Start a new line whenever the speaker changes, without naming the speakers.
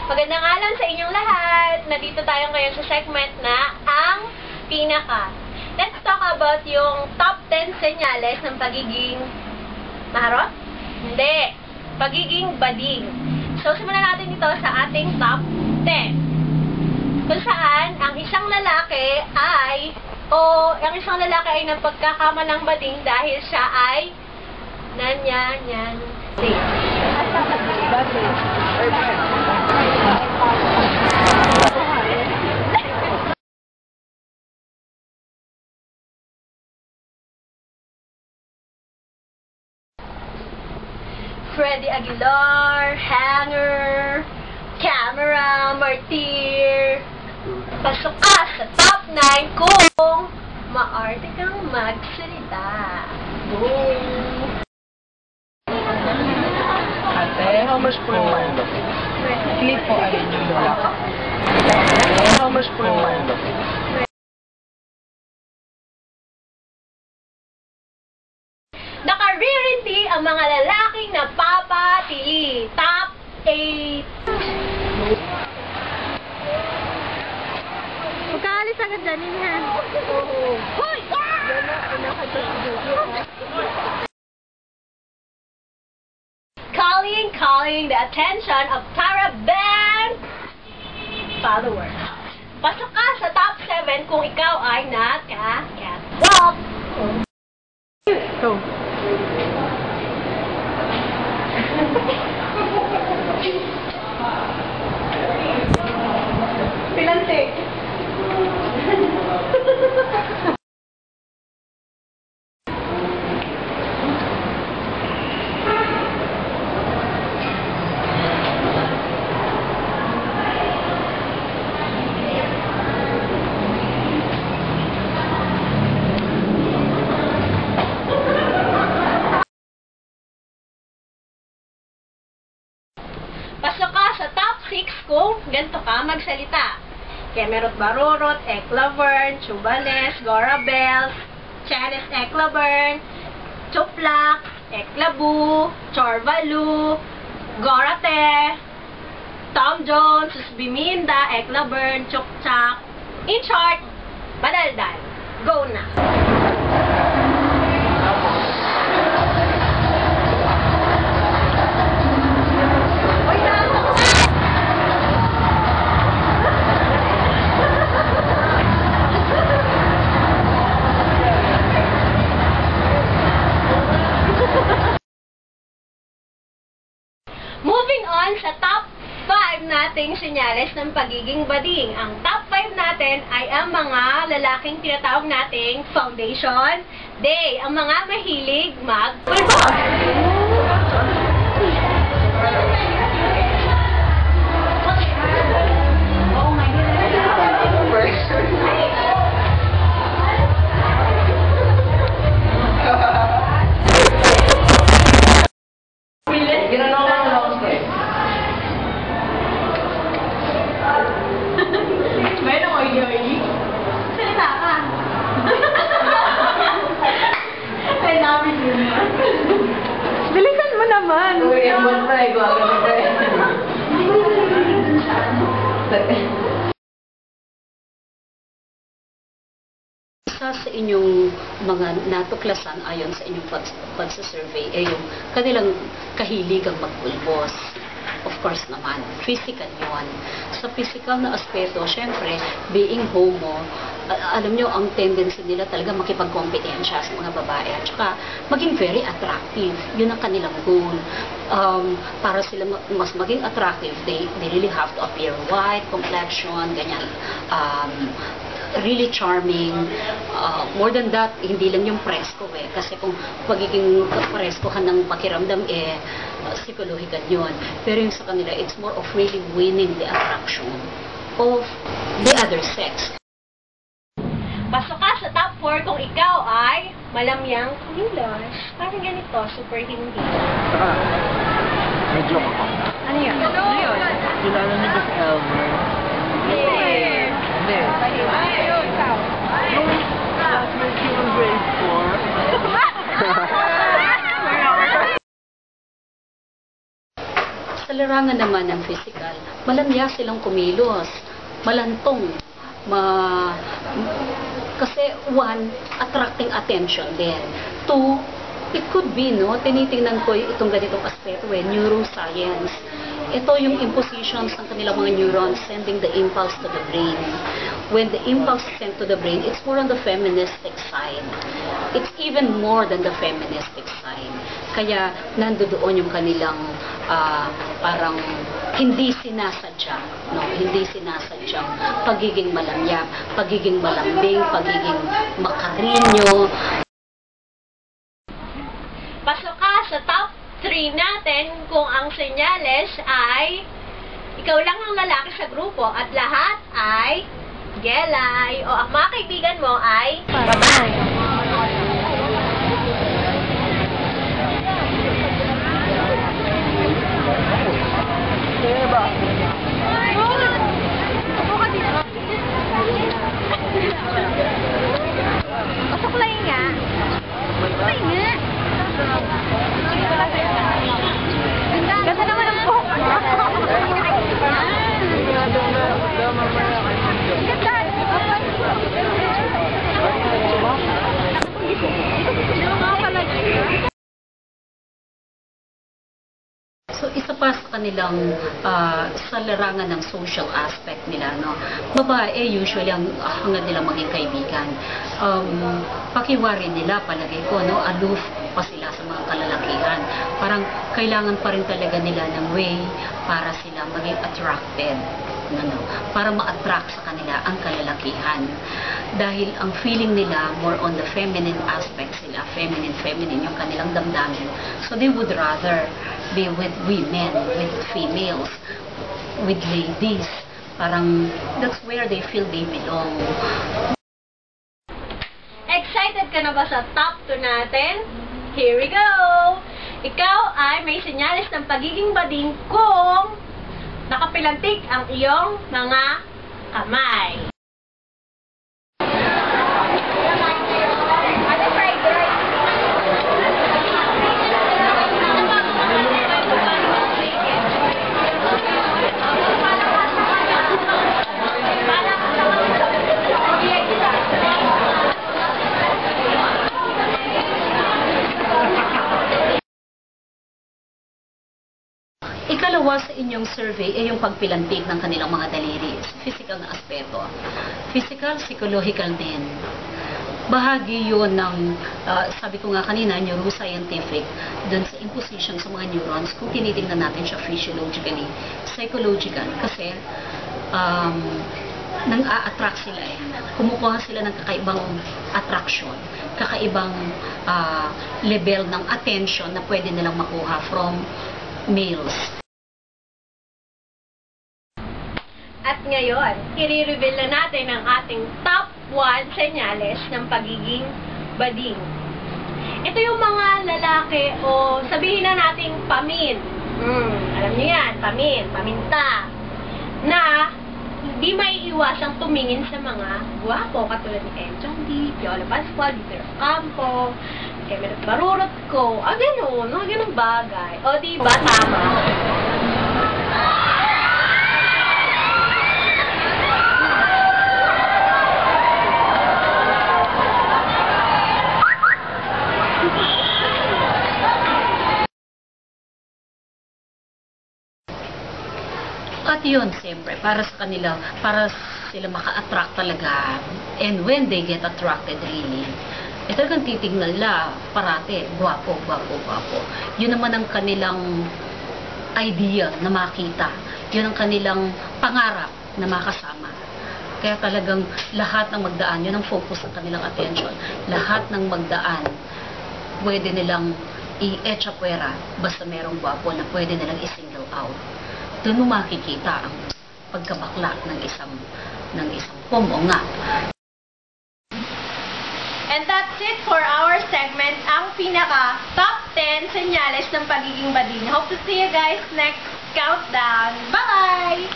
Magandang araw sa inyong lahat. Nandito tayo ngayon sa segment na ang pinaka. Let's talk about yung top 10 senyales ng pagiging maharot? Hindi. Pagiging bading. So, simulan natin ito sa ating top 10. Kung saan, ang isang lalaki ay napagkakamalang bading dahil siya ay Freddy Aguilar, Hanger, Camera, Martir. Pasok ka sa top 9 kung maarte kang magsalita. Boom!
Ate, how much po yung maendo? Clip po ay yung wala. How much po yung maendo?
Naka-rarity ang mga lalaking napapatili. Top 8.
Magkaalis agad dyan, ha?
Oo. Hoy! Calling the attention of Taraban followers. Pasok ka sa top 7 kung ikaw ay naka-catwalk.
Go.
Pilante. Pasok ka sa top 6 kung ganito ka magsalita. Kemerot Barurot, Eclavern, Chubales, Gorabels, Chanes Eclavern, Chuplak, Eclabu, Chorvalu, Gorate, Tom Jones, Biminda, Eclavern, Chukchak. In short, Badaldal. Go na! Moving on sa top 5 nating senyales ng pagiging bading. Ang top 5 natin ay ang mga lalaking tinatawag nating foundation day. Ang mga mahilig mag-pulbos. Salita ka. I love you.
Bilisan mo naman.
Isa sa inyong mga natuklasan ayon sa inyong pagsasurvey ay yung kanilang kahiligang magpulbos. Of course naman, physical yun. Sa physical na aspeto, syempre, being homo, alam nyo, ang tendency nila talaga makipagkompetensya sa mga babae. At saka, maging very attractive. Yun ang kanilang goal. Para sila mas maging attractive, they really have to appear white, complexion, ganyan. Really charming. More than that, hindi lang yung presko eh. Kasi kung pagiging preskohan ng pakiramdam psikolohikan yun. Pero yung sa kanila, it's more of really winning the attraction of the other sex.
Pasok ka sa top 4 kung ikaw ay malamyang kumilos. Parang ganito, super hindi.
Medyo ako.
Ano yun? Ano yun?
Kilala niyo ba si Elmer?
Hindi.
Hindi.
Ayun, ikaw.
Yung classmate ko ng grade 4.
Sa Sa larangan naman ng physical, malamya silang kumilos, malantong, kasi one, attracting attention din. Two, it could be, no, tinitingnan ko itong ganitong aspeto, neuroscience. Ito yung impositions ng kanilang mga neurons sending the impulse to the brain. When the impulse is sent to the brain, it's more on the feministic side. It's even more than the feministic side. Kaya nandoon yung kanilang parang hindi sinasadya, no? Hindi sinasadyang pagiging malamya, pagiging malambing, pagiging makarinyo.
Pasok ka sa top 3 natin kung ang senyales ay ikaw lang ang lalaki sa grupo at lahat ay gelay o ang mga kaibigan mo ay
Babae. Pasuklay nga. Pasuklay nga. Ganda naman ang buhok.
So, isa pa sa kanilang sa larangan ng social aspect nila, no? Babae, usually, ang hangad nila maging kaibigan. Pakiwari nila, palagay ko, no? Aloof pa sila sa mga kalalakihan. Parang kailangan pa rin talaga nila ng way para sila maging attracted. No? Para ma-attract sa kanila ang kalalakihan. Dahil ang feeling nila more on the feminine aspect sila, feminine yung kanilang damdamin. So they would rather be with women, with females, with ladies. Parang that's where they feel they belong.
excited ka na ba sa top 2 natin? Here we go! Ikaw ay may senyales ng pagiging bading kung nakapilantik ang iyong mga kamay.
Ikalawa sa inyong survey ay yung pagpilantig ng kanilang mga daliri. Physical na aspeto. Physical, psychological din. Bahagi yun ng, sabi ko nga kanina, neuroscientific, dun sa imposition sa mga neurons, kung tinitingnan natin siya physiologically, psychological, kasi nang a-attract sila eh. Kumukuha sila ng kakaibang attraction, kakaibang level ng attention na pwede nilang makuha from males.
At ngayon, i-reveal na natin ang ating top 1 senyales ng pagiging bading. Ito yung mga lalaki o sabihin na nating pamin. Alam niyo yan, pamin, paminta. Na hindi may iwasang tumingin sa mga guwapo katulad ni Enchong D, Piola Pascual, Dieter Campo, Kevin Barurot ko, gano'n, mga ganong bagay. O diba, tama?
At yun, siyempre, para sa kanila, para sila maka-attract talaga. And when they get attracted really, talagang titignan nila parate, guwapo, guwapo, guwapo. Yun naman ang kanilang idea na makita. Yun ang kanilang pangarap na makasama. Kaya talagang lahat ng magdaan, yun ang focus ng kanilang attention. Lahat ng magdaan, pwede nilang i-echapuera basta merong guwapo na pwede nilang i-single out. Doon mo makikita ang pagkabakla ng isang pomo nga.
And that's it for our segment, ang pinaka top 10 senyales ng pagiging bading. Hope to see you guys next countdown. Bye!